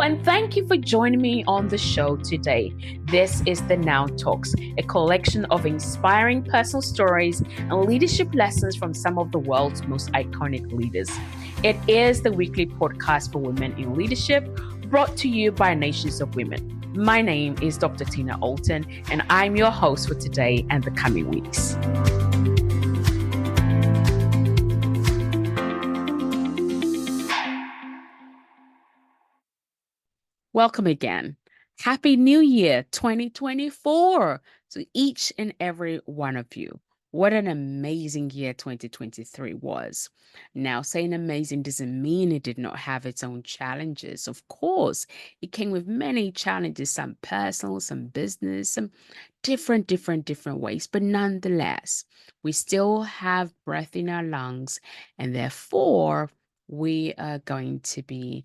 and thank you for joining me on the show today. This is the Now Talks, a collection of inspiring personal stories and leadership lessons from some of the world's most iconic leaders. It is the weekly podcast for women in leadership, brought to you by Nations of Women. My name is Dr. Tina Allton, and I'm your host for today and the coming weeks. Welcome again. Happy New Year 2024 to each and every one of you. What an amazing year 2023 was. Now, saying amazing doesn't mean it did not have its own challenges. Of course, it came with many challenges, some personal, some business, some different ways. But nonetheless, we still have breath in our lungs, and therefore, we are going to be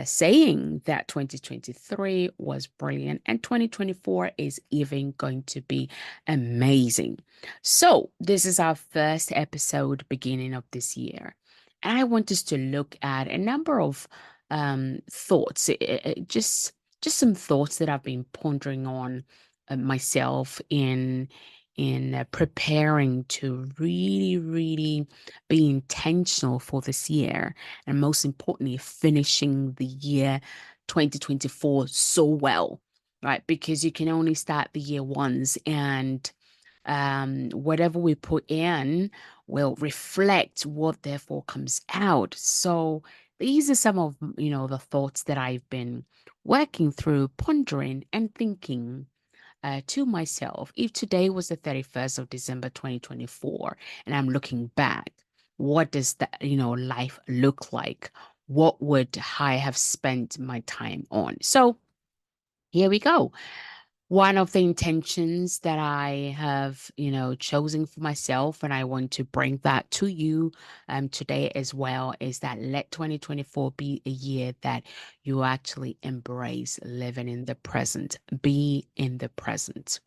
saying that 2023 was brilliant and 2024 is even going to be amazing. So, this is our first episode beginning of this year. And I want us to look at a number of thoughts, just some thoughts that I've been pondering on myself in preparing to really be intentional for this year, and most importantly finishing the year 2024 so well, right? Because you can only start the year once, and whatever we put in will reflect what therefore comes out. So these are some of the thoughts that I've been working through, pondering and thinking to myself. If today was the 31st of December 2024 and I'm looking back, what does that life look like? What would I have spent my time on? So here we go. One of the intentions that I have, chosen for myself, and I want to bring that to you today as well, is that let 2024 be a year that you actually embrace living in the present. Be in the present.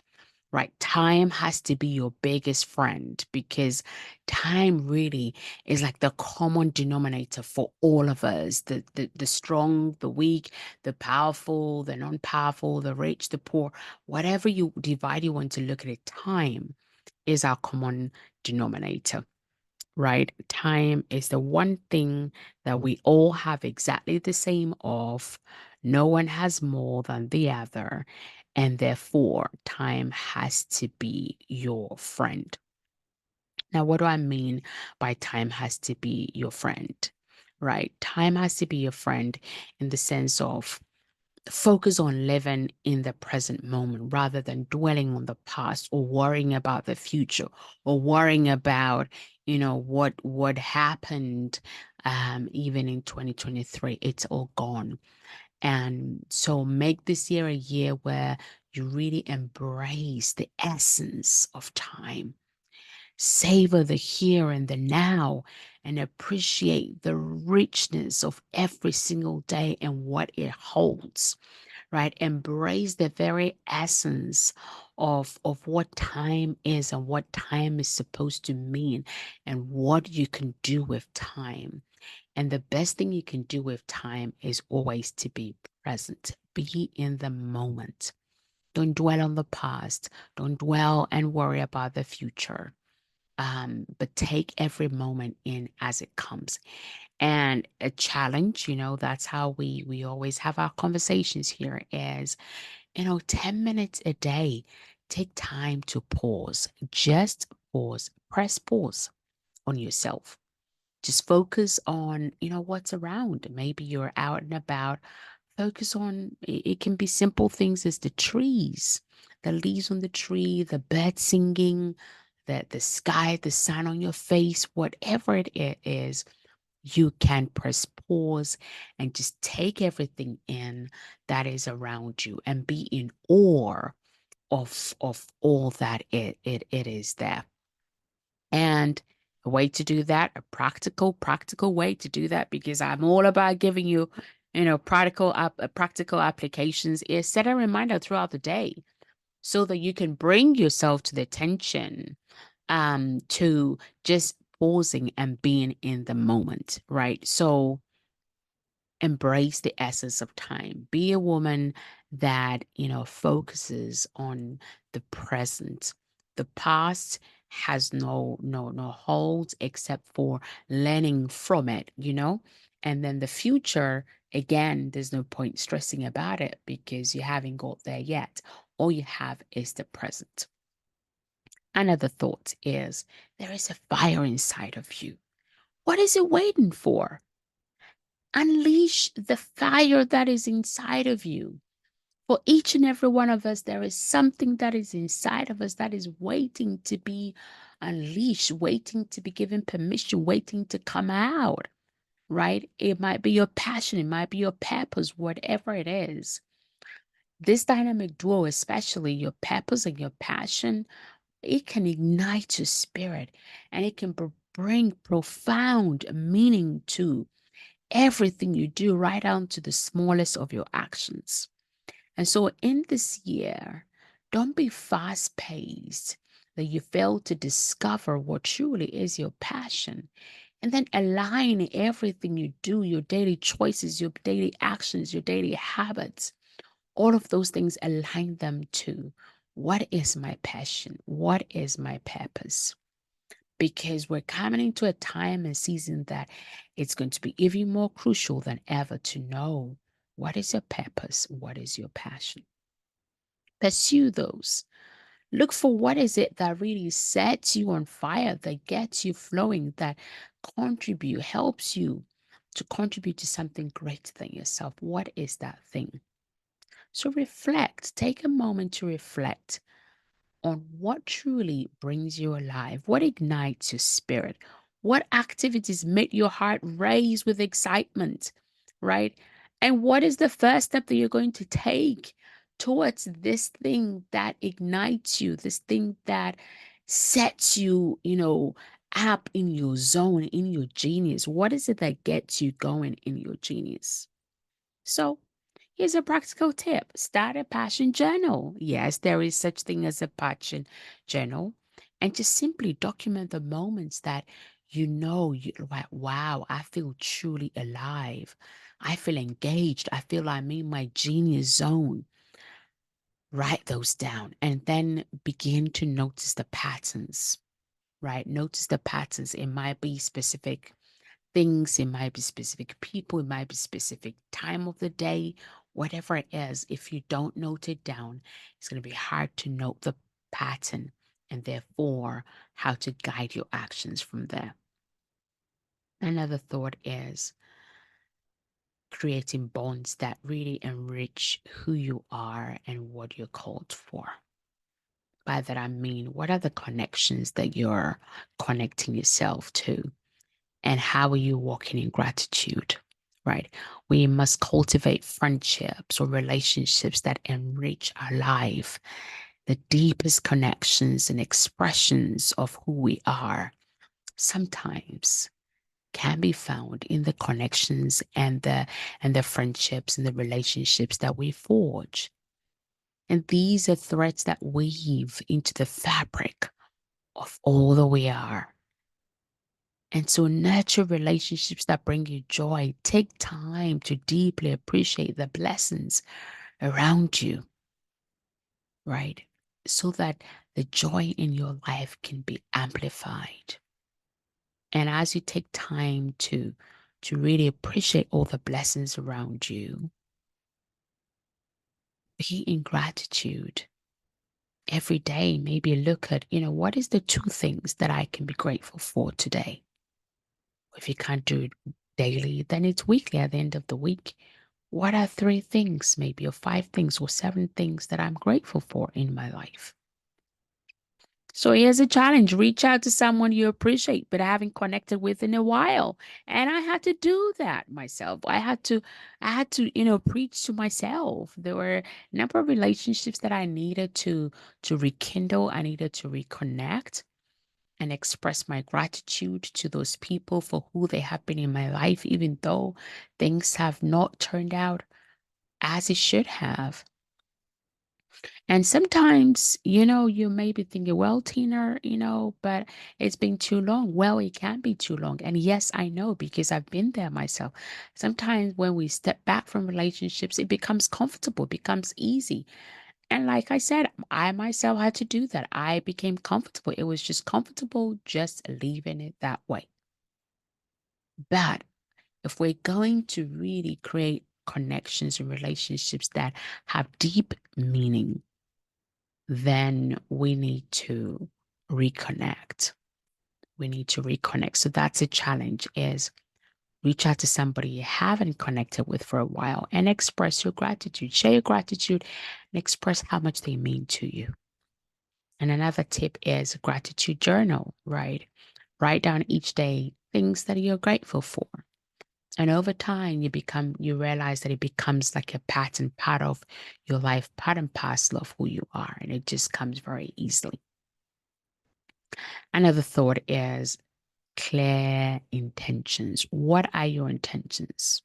Right? Time has to be your biggest friend, because time really is like the common denominator for all of us. The strong, the weak, the powerful, the non-powerful, the rich, the poor, whatever you divide you want to look at it, time is our common denominator. Right? Time is the one thing that we all have exactly the same of. No one has more than the other. And therefore, time has to be your friend. Now, what do I mean by time has to be your friend? Right? Time has to be your friend in the sense of focus on living in the present moment rather than dwelling on the past or worrying about the future or worrying about what happened even in 2023. It's all gone. And so make this year a year where you really embrace the essence of time. Savor the here and the now, and appreciate the richness of every single day and what it holds, right? Embrace the very essence of what time is and what time is supposed to mean and what you can do with time. And the best thing you can do with time is always to be present. Be in the moment. Don't dwell on the past. Don't dwell and worry about the future. But take every moment in as it comes. And a challenge, that's how we always have our conversations here is, 10 minutes a day. Take time to pause. Just pause. Press pause on yourself. Just focus on, what's around. Maybe you're out and about. Focus on, it can be simple things as the trees, the leaves on the tree, the birds singing, the sky, the sun on your face, whatever it is, you can press pause and just take everything in that is around you and be in awe of all that it is there. And a way to do that, a practical way to do that, because I'm all about giving you, practical applications, is set a reminder throughout the day so that you can bring yourself to the attention to just pausing and being in the moment, right? So embrace the essence of time. Be a woman that, focuses on the present. The past has no holds except for learning from it. And then the future, again, there's no point stressing about it because you haven't got there yet. All you have is the present. Another thought is there is a fire inside of you. What is it waiting for? Unleash the fire that is inside of you. For each and every one of us, there is something that is inside of us that is waiting to be unleashed, waiting to be given permission, waiting to come out, right? It might be your passion, it might be your purpose, whatever it is. This dynamic duo, especially your purpose and your passion, it can ignite your spirit and it can bring profound meaning to everything you do, right down to the smallest of your actions. And so, in this year, don't be fast paced that you fail to discover what truly is your passion. And then align everything you do, your daily choices, your daily actions, your daily habits, all of those things, align them to what is my passion? What is my purpose? Because we're coming into a time and season that it's going to be even more crucial than ever to know what is your purpose, what is your passion. Pursue those. Look for what is it that really sets you on fire, that gets you flowing, that helps you to contribute to something greater than yourself. What is that thing? So reflect, take a moment to reflect on what truly brings you alive, what ignites your spirit, what activities make your heart race with excitement, right? And what is the first step that you're going to take towards this thing that ignites you, this thing that sets you, up in your zone, in your genius? What is it that gets you going in your genius? So, here's a practical tip. Start a passion journal. Yes, there is such thing as a passion journal. And just simply document the moments that you're like, wow, I feel truly alive. I feel engaged. I feel I'm in my genius zone. Write those down and then begin to notice the patterns, right? Notice the patterns. It might be specific things, it might be specific people, it might be specific time of the day, whatever it is. If you don't note it down, it's going to be hard to note the pattern and therefore how to guide your actions from there. Another thought is creating bonds that really enrich who you are and what you're called for. By that I mean, what are the connections that you're connecting yourself to? And how are you walking in gratitude? Right? We must cultivate friendships or relationships that enrich our life. The deepest connections and expressions of who we are sometimes can be found in the connections and the friendships and the relationships that we forge. And these are threads that weave into the fabric of all that we are. And so nurture relationships that bring you joy. Take time to deeply appreciate the blessings around you, right? So that the joy in your life can be amplified. And as you take time to really appreciate all the blessings around you, be in gratitude every day. Maybe look at, what is the two things that I can be grateful for today? If you can't do it daily, then it's weekly at the end of the week. What are three things, maybe, or five things, or seven things that I'm grateful for in my life? So here's a challenge. Reach out to someone you appreciate but haven't connected with in a while. And I had to do that myself. I had to preach to myself. There were a number of relationships that I needed to rekindle. I needed to reconnect and express my gratitude to those people for who they have been in my life, even though things have not turned out as it should have. And sometimes, you may be thinking, well, Tina, but it's been too long. Well, it can be too long. And yes, I know because I've been there myself. Sometimes when we step back from relationships, it becomes comfortable, becomes easy. And like I said, I myself had to do that. I became comfortable. It was just comfortable just leaving it that way. But if we're going to really create connections and relationships that have deep meaning, then we need to reconnect. We need to reconnect. So that's a challenge is reach out to somebody you haven't connected with for a while and express your gratitude. Share your gratitude and express how much they mean to you. And another tip is gratitude journal, right? Write down each day things that you're grateful for. And over time, you realize that it becomes like a pattern, part of your life, part and parcel of who you are. And it just comes very easily. Another thought is clear intentions. What are your intentions?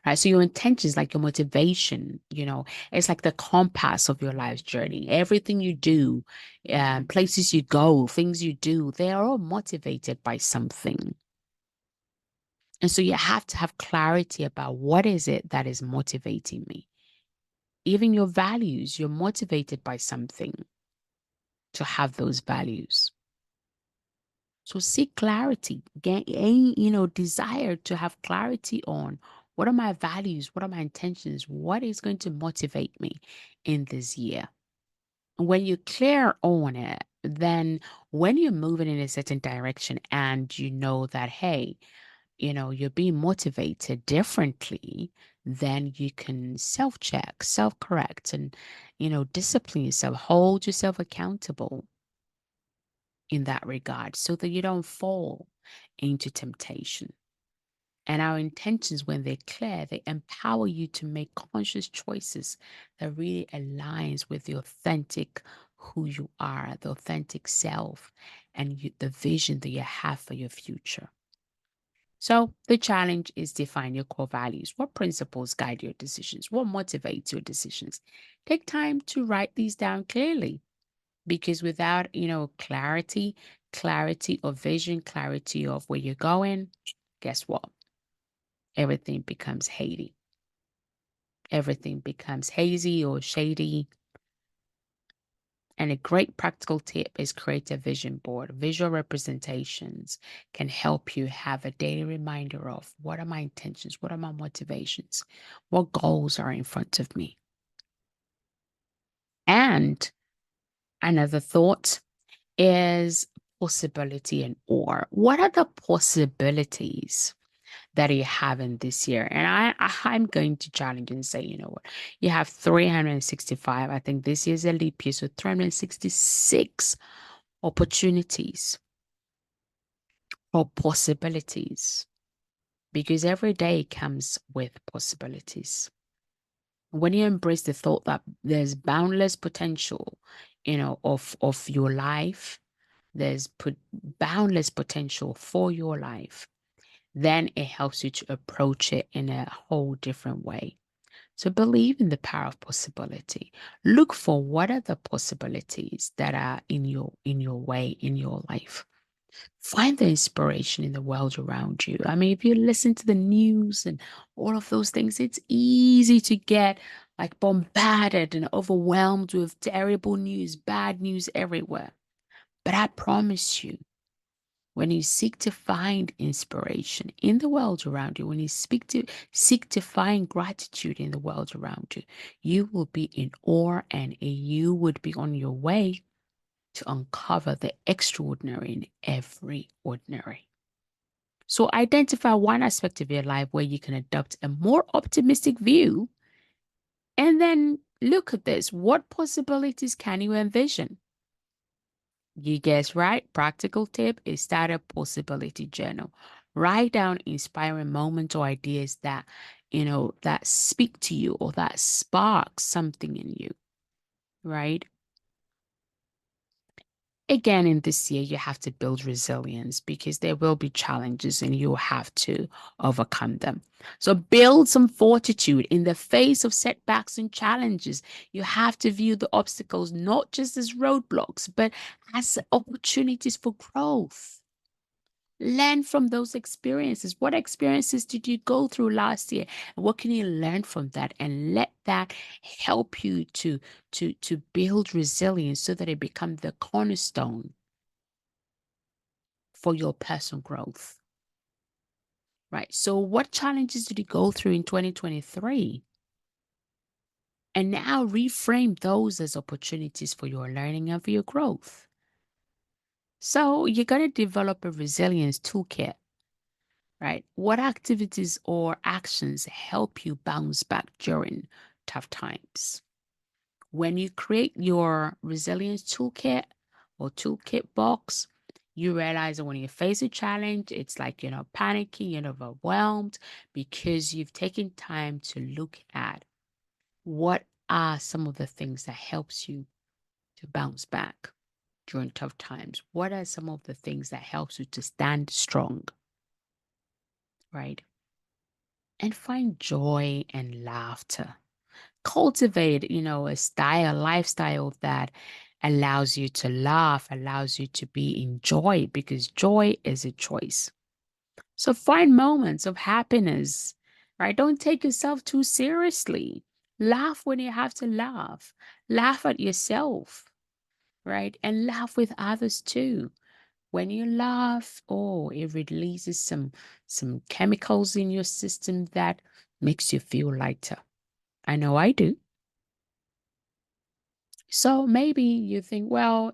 Right. So your intentions, like your motivation, it's like the compass of your life's journey. Everything you do, places you go, things you do, they are all motivated by something. And so you have to have clarity about what is it that is motivating me. Even your values, you're motivated by something to have those values. So seek clarity, desire to have clarity on what are my values, what are my intentions, what is going to motivate me in this year. When you're clear on it, then when you're moving in a certain direction and you know that, hey, you're being motivated differently, then you can self-check, self-correct, and, discipline yourself, hold yourself accountable in that regard so that you don't fall into temptation. And our intentions, when they're clear, they empower you to make conscious choices that really aligns with the authentic who you are, the authentic self, and the vision that you have for your future. So the challenge is define your core values. What principles guide your decisions? What motivates your decisions? Take time to write these down clearly because without, clarity of vision, clarity of where you're going, guess what? Everything becomes hazy. Everything becomes hazy or shady. And a great practical tip is create a vision board. Visual representations can help you have a daily reminder of what are my intentions, what are my motivations, what goals are in front of me. And another thought is possibility and or. What are the possibilities that you have in this year? And I'm going to challenge and say, you know what? You have 365. I think this year's a leap year, so 366 opportunities or possibilities because every day comes with possibilities. When you embrace the thought that there's boundless potential, of your life, there's boundless potential for your life, then it helps you to approach it in a whole different way. So believe in the power of possibility. Look for what are the possibilities that are in your way in your life. Find the inspiration in the world around you. I mean, if you listen to the news and all of those things, it's easy to get like bombarded and overwhelmed with terrible news, bad news everywhere. But I promise you, when you seek to find inspiration in the world around you, when you seek to find gratitude in the world around you, you will be in awe and you would be on your way to uncover the extraordinary in every ordinary. So identify one aspect of your life where you can adopt a more optimistic view and then look at this. What possibilities can you envision? You guess right. Practical tip is start a possibility journal. Write down inspiring moments or ideas that speak to you or that spark something in you, right? Again, in this year, you have to build resilience because there will be challenges and you'll have to overcome them. So, build some fortitude in the face of setbacks and challenges. You have to view the obstacles not just as roadblocks, but as opportunities for growth. Learn from those experiences. What experiences did you go through last year? And what can you learn from that? And let that help you to build resilience so that it becomes the cornerstone for your personal growth. Right. So what challenges did you go through in 2023? And now reframe those as opportunities for your learning and for your growth. So you're going to develop a resilience toolkit, right? What activities or actions help you bounce back during tough times? When you create your resilience toolkit or toolkit box, you realize that when you face a challenge, it's like you're not panicking, you're not overwhelmed because you've taken time to look at what are some of the things that helps you to bounce back during tough times. What are some of the things that helps you to stand strong, right? And find joy and laughter. Cultivate, a lifestyle that allows you to laugh, allows you to be in joy, because joy is a choice. So find moments of happiness, right? Don't take yourself too seriously. Laugh when you have to laugh. Laugh at yourself, right? And laugh with others too. When you laugh, oh, it releases some chemicals in your system that makes you feel lighter. I know I do. So maybe you think, well,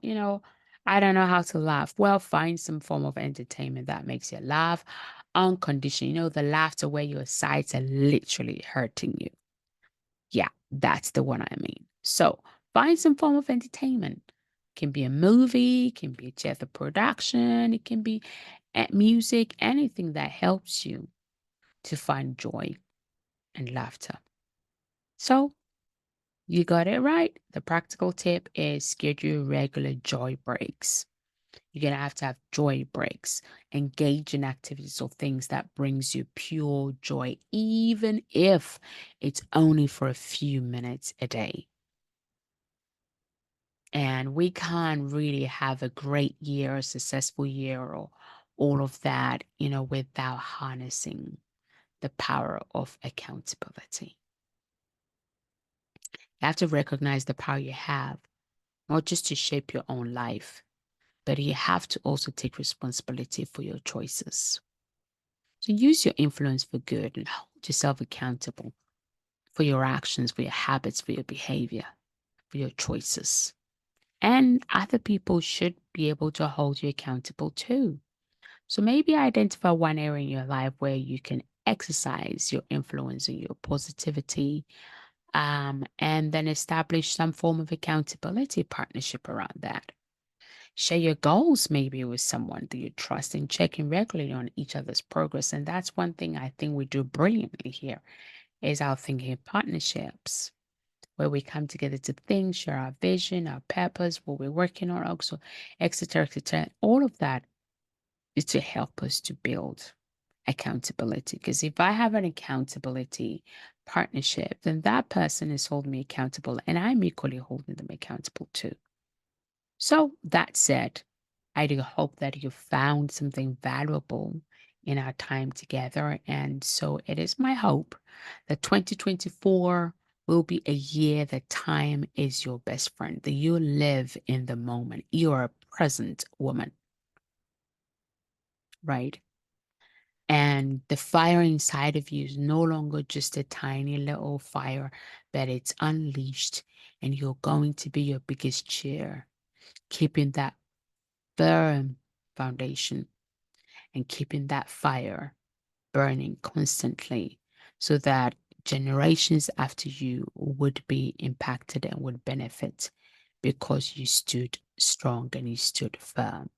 I don't know how to laugh. Well, find some form of entertainment that makes you laugh unconditioned. The laughter where your sides are literally hurting you. Yeah, that's the one I mean. So find some form of entertainment. Can be a movie, can be a theater production, it can be music, anything that helps you to find joy and laughter. So you got it right. The practical tip is schedule regular joy breaks. You're going to have joy breaks. Engage in activities or things that brings you pure joy, even if it's only for a few minutes a day. And we can't really have a great year, a successful year, or all of that, without harnessing the power of accountability. You have to recognize the power you have, not just to shape your own life, but you have to also take responsibility for your choices. So use your influence for good and hold yourself accountable for your actions, for your habits, for your behavior, for your choices. And other people should be able to hold you accountable too. So maybe identify one area in your life where you can exercise your influence and your positivity, and then establish some form of accountability partnership around that. Share your goals maybe with someone that you trust and check in regularly on each other's progress. And that's one thing I think we do brilliantly here is our thinking partnerships where we come together to think, share our vision, our purpose, what we're working on, also, etc., etc. All of that is to help us to build accountability. Because if I have an accountability partnership, then that person is holding me accountable and I'm equally holding them accountable too. So that said, I do hope that you found something valuable in our time together. And so it is my hope that 2024 will be a year that time is your best friend, that you live in the moment. You are a present woman, right? And the fire inside of you is no longer just a tiny little fire, but it's unleashed and you're going to be your biggest cheer, keeping that firm foundation and keeping that fire burning constantly so that generations after you would be impacted and would benefit because you stood strong and you stood firm.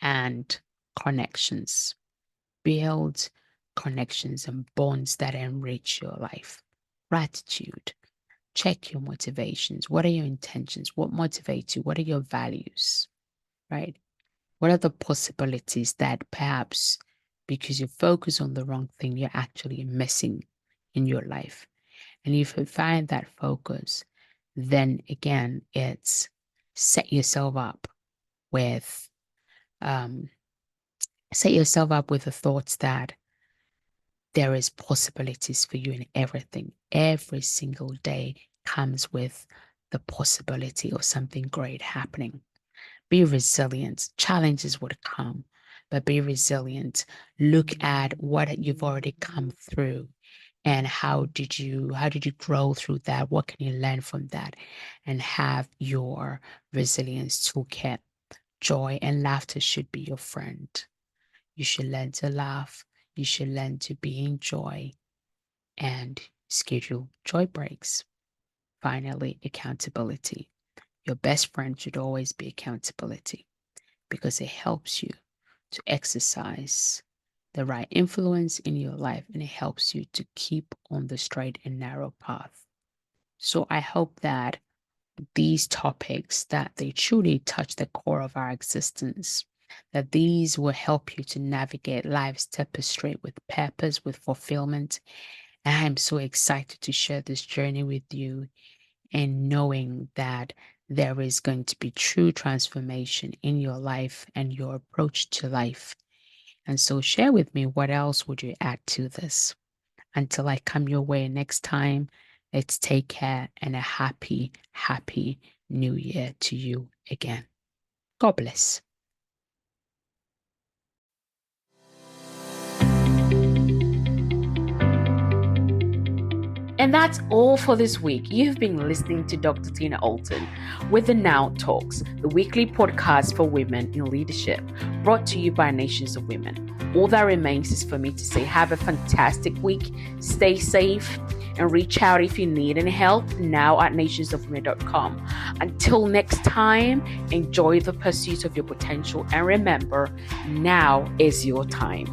And connections, build connections and bonds that enrich your life. Gratitude. Check your motivations. What are your intentions? What motivates you? What are your values? right? What are the possibilities that perhaps because you focus on the wrong thing, you're actually missing in your life? And if you find that focus, then again, it's set yourself up with the thoughts that there is possibilities for you in everything. Every single day comes with the possibility of something great happening. Be resilient. Challenges would come, but be resilient. Look at what you've already come through and how did you grow through that? What can you learn from that? And have your resilience toolkit. Joy and laughter should be your friend. You should learn to laugh. You should learn to be in joy and schedule joy breaks. Finally, accountability. Your best friend should always be accountability because it helps you to exercise the right influence in your life and it helps you to keep on the straight and narrow path. So I hope that these topics, that they truly touch the core of our existence, that these will help you to navigate life's tapestry with purpose, with fulfillment. And I'm so excited to share this journey with you and knowing that there is going to be true transformation in your life and your approach to life. And so share with me, what else would you add to this? Until I come your way next time, let's take care and a happy, happy new year to you again. God bless. And that's all for this week. You've been listening to Dr. Tina Allton with the Now Talks, the weekly podcast for women in leadership, brought to you by Nations of Women. All that remains is for me to say have a fantastic week, stay safe, and reach out if you need any help now at nationsofwomen.com. Until next time, enjoy the pursuit of your potential and remember, now is your time.